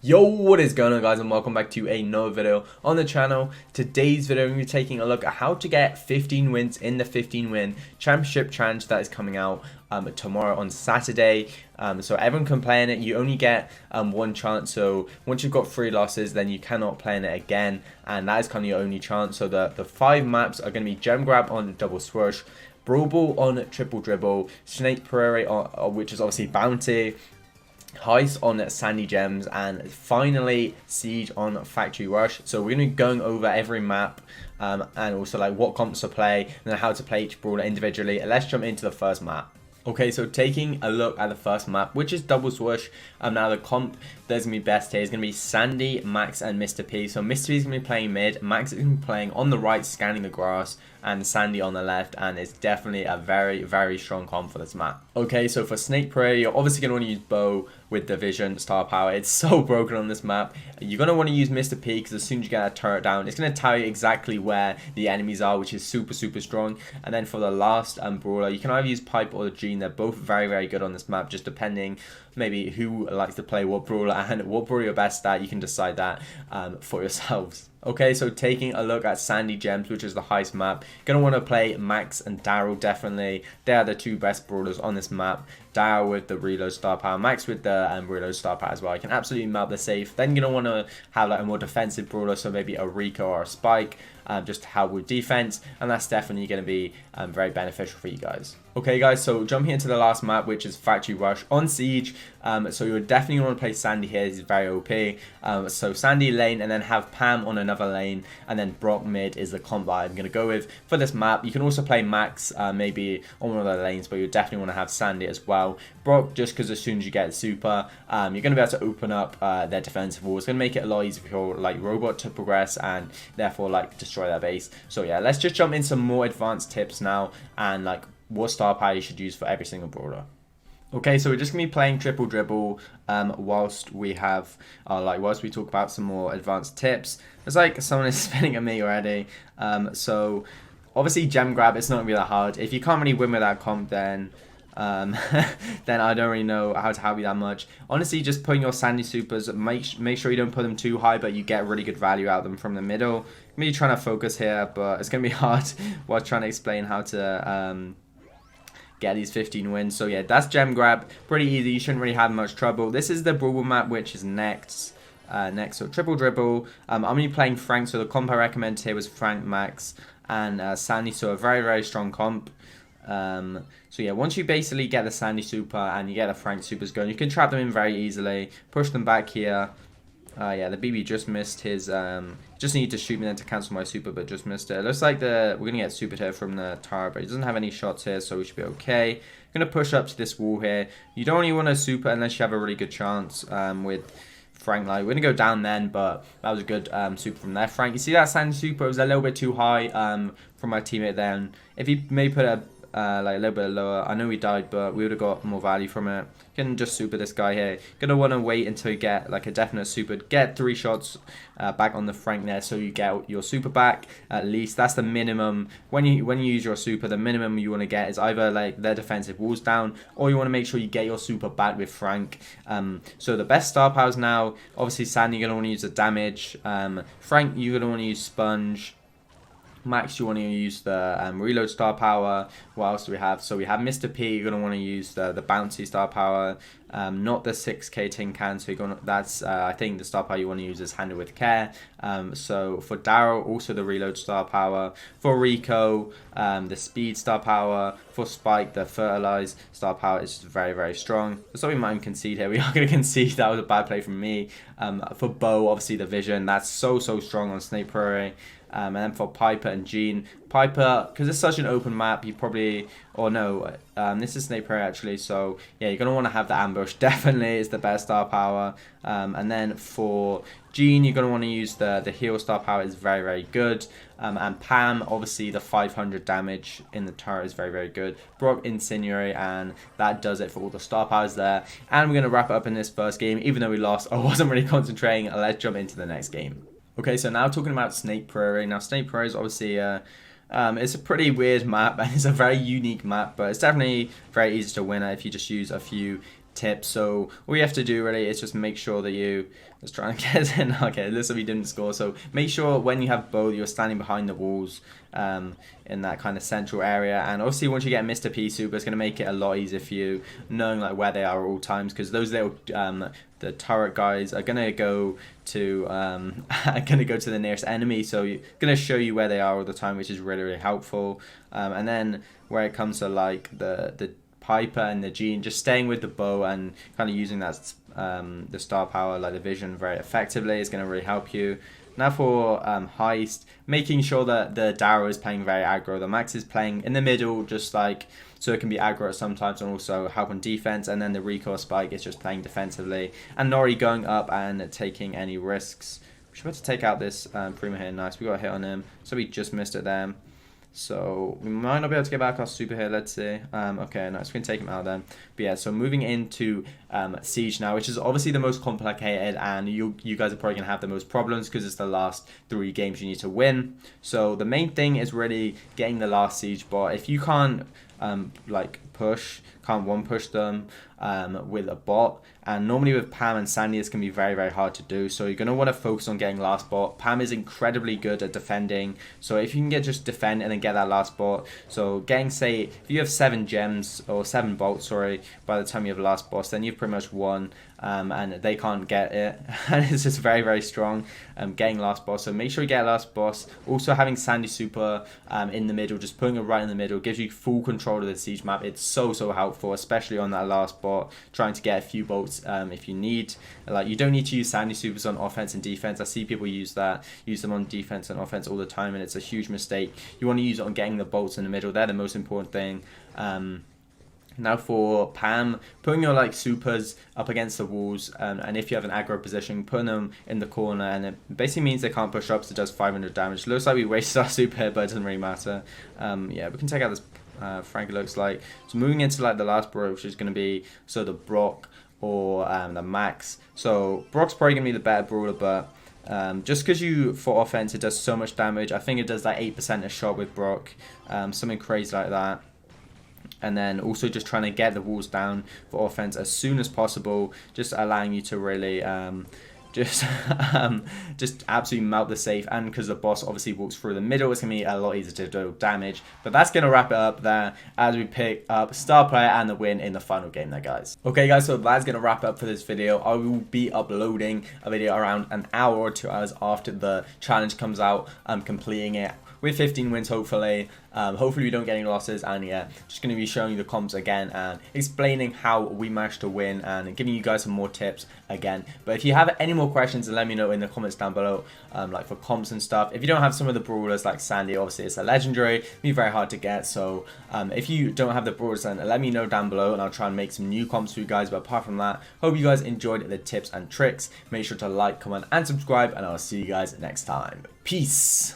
Yo, what is going on, guys, and welcome back to another video on the channel. Today's video, we're going to be taking a look at how to get 15 wins in the 15 win championship challenge that is coming out tomorrow on Saturday. So everyone can play in it. You only get one chance, so once you've got 3 losses, then you cannot play in it again, and that is kind of your only chance. So the 5 maps are going to be Gem Grab on Double Swoosh, Brawl Ball on Triple Dribble, Snake Prairie on, which is obviously Bounty, Heist on Sandy Gems, and finally Siege on Factory Rush. So we're going to be going over every map and also like what comps to play and then how to play each brawler individually. Let's jump into the first map. Okay, so taking a look at the first map, which is Double Swoosh. Now the comp that's going to be best here is going to be Sandy, Max, and Mr. P. So Mr. P is going to be playing mid, Max is going to be playing on the right, scanning the grass, and Sandy on the left, and it's definitely a very, very strong comp for this map. Okay, so for Snake Prairie, you're obviously going to want to use Bow with the Vision Star Power. It's so broken on this map. You're going to want to use Mr. P because as soon as you get a turret down, it's going to tell you exactly where the enemies are, which is super, super strong. And then for the last brawler, you can either use Pipe or the Gene. They're both very, very good on this map, just depending maybe who likes to play what brawler and what brawler you're best at. You can decide that for yourselves. Okay, so taking a look at Sandy Gems, which is the Heist map, going to want to play Max and Daryl, definitely. They are the 2 best brawlers on this map. Daryl with the reload star power, Max with the reload star power as well. You can absolutely melt the safe. Then you're going to want to have like a more defensive brawler, so maybe a Rico or a Spike, just to help with defense, and that's definitely going to be very beneficial for you guys. Okay guys, so jumping into the last map, which is Factory Rush on Siege. So you would definitely want to play Sandy here. He's very OP. So Sandy lane, and then have Pam on another lane, and then Brock mid is the comp that I'm going to go with for this map. You can also play Max maybe on one of the lanes, but you definitely want to have Sandy as well. Brock, just because as soon as you get super, you're going to be able to open up their defensive wall. It's going to make it a lot easier for your like robot to progress and therefore like destroy their base. So yeah, let's just jump into some more advanced tips now and like what star power you should use for every single brawler. Okay, so we're just gonna be playing Triple Dribble whilst we have whilst we talk about some more advanced tips. It's like someone is spinning at me already. So obviously Gem Grab, it's not gonna be that hard. If you can't really win with that comp, then then I don't really know how to help you that much. Honestly, just putting your Sandy supers, make sure you don't put them too high, but you get really good value out of them from the middle. I'm really trying to focus here, but it's gonna be hard while trying to explain how to get these 15 wins. So yeah, that's Gem Grab, pretty easy. You shouldn't really have much trouble. This is the Brawl map, which is next. So Triple Dribble. I'm only playing Frank, so the comp I recommend here was Frank, Max, and Sandy. So a very, very strong comp. So yeah, once you basically get the Sandy super and you get the Frank supers going, you can trap them in very easily, push them back here. Yeah, the BB just missed his, just need to shoot me then to cancel my super, but just missed it. It looks like we're going to get super here from the tower, but he doesn't have any shots here, so we should be okay. Going to push up to this wall here. You don't really want to super unless you have a really good chance with Frank. Like, we're going to go down then, but that was a good super from there. Frank, you see that Sandy super? It was a little bit too high from my teammate then. If he may put a like a little bit lower, I know we died, but we would have got more value from it. You can just super this guy here. Gonna want to wait until you get like a definite super, get 3 shots back on the Frank there, so you get your super back. At least that's the minimum. When you use your super, the minimum you want to get is either like their defensive walls down, or you want to make sure you get your super back with Frank. So the best star powers now, obviously Sandy, you're gonna want to use the damage. Frank, you're gonna want to use Sponge. Max, you want to use the reload star power. What else do we have? So we have Mr. P. You're gonna want to use the bouncy star power, not the 6k tin can. So you're gonna, that's I think the star power you want to use is handle with care. So for Daryl, also the reload star power. For Rico, the speed star power. For Spike, the fertilize star power is just very, very strong. So we might concede here. We are gonna concede. That was a bad play from me. For Bow, obviously the vision. That's so strong on Snake Prairie. And then for Piper and Gene, Piper, because it's such an open map, you probably, or no, this is Snake Prairie actually, so yeah, you're going to want to have the ambush, definitely is the best star power. And then for Gene, you're going to want to use the heal star power, is very, very good. And Pam, obviously the 500 damage in the turret is very, very good. Brock, Incendiary, and that does it for all the star powers there. And we're going to wrap it up in this first game. Even though we lost, I wasn't really concentrating. Let's jump into the next game. Okay, so now talking about Snake Prairie. Now, Snake Prairie is obviously it's a pretty weird map, and it's a very unique map, but it's definitely very easy to win if you just use a few tips. So all you have to do really is just make sure that you, let's try and get in. Okay, looks like we didn't score. So make sure when you have both, you're standing behind the walls in that kind of central area. And obviously once you get Mr. P Super, it's going to make it a lot easier for you knowing like where they are at all times, because those little the turret guys are gonna go to the nearest enemy, so you're gonna show you where they are all the time, which is really helpful. And then where it comes to like the Piper and the Gene, just staying with the bow and kind of using that the star power, like the vision, very effectively is going to really help you. Now for Heist, making sure that the Darrow is playing very aggro, the Max is playing in the middle, just like so it can be aggro sometimes and also help on defense, and then the recoil Spike is just playing defensively, and Nori going up and taking any risks. We should be able to take out this Prima here. Nice, we got a hit on him, so we just missed it there. So we might not be able to get back our super here. Let's see. Okay, nice. We can take him out then. But yeah, so moving into Siege now, which is obviously the most complicated, and you guys are probably gonna have the most problems because it's the last 3 games you need to win. So the main thing is really getting the last Siege bot. If you can't like can't one push them with a bot, and normally with Pam and Sandy this can be very hard to do, so you're going to want to focus on getting last bot. Pam is incredibly good at defending, so if you can just defend and then get that last bot, so getting, say if you have 7 gems or 7 bolts, sorry, by the time you have last boss, then you've pretty much won. And they can't get it, and it's just very strong getting last boss. So make sure you get last boss. Also having Sandy Super in the middle, just putting it right in the middle, gives you full control of the Siege map. It's so helpful, especially on that last bot, trying to get a few bolts if you need. Like, you don't need to use Sandy Supers on offense and defense. I see people use them on defense and offense all the time, and it's a huge mistake. You want to use it on getting the bolts in the middle. They're the most important thing. Now for Pam, putting your like supers up against the walls, and if you have an aggro position, putting them in the corner, and it basically means they can't push up, so it does 500 damage. Looks like we wasted our super here, but it doesn't really matter. Yeah, we can take out this Frank, it looks like. So moving into like the last brawler, which is going to be so the Brock or the Max. So Brock's probably going to be the better brawler, but just because for offense it does so much damage. I think it does like 8% a shot with Brock, something crazy like that. And then also just trying to get the walls down for offense as soon as possible, just allowing you to really just absolutely melt the safe. And because the boss obviously walks through the middle, it's going to be a lot easier to do damage. But that's going to wrap it up there as we pick up star player and the win in the final game there, guys. Okay guys, so that's going to wrap it up for this video. I will be uploading a video around an hour or 2 hours after the challenge comes out. I'm completing it with 15 wins, hopefully. Hopefully we don't get any losses, and yeah, just going to be showing you the comps again and explaining how we managed to win and giving you guys some more tips again. But if you have any more questions, then let me know in the comments down below, like for comps and stuff. If you don't have some of the brawlers like Sandy, obviously it's a legendary, it'd be very hard to get, so if you don't have the brawlers, then let me know down below and I'll try and make some new comps for you guys. But apart from that, hope you guys enjoyed the tips and tricks. Make sure to like, comment and subscribe, and I'll see you guys next time. Peace.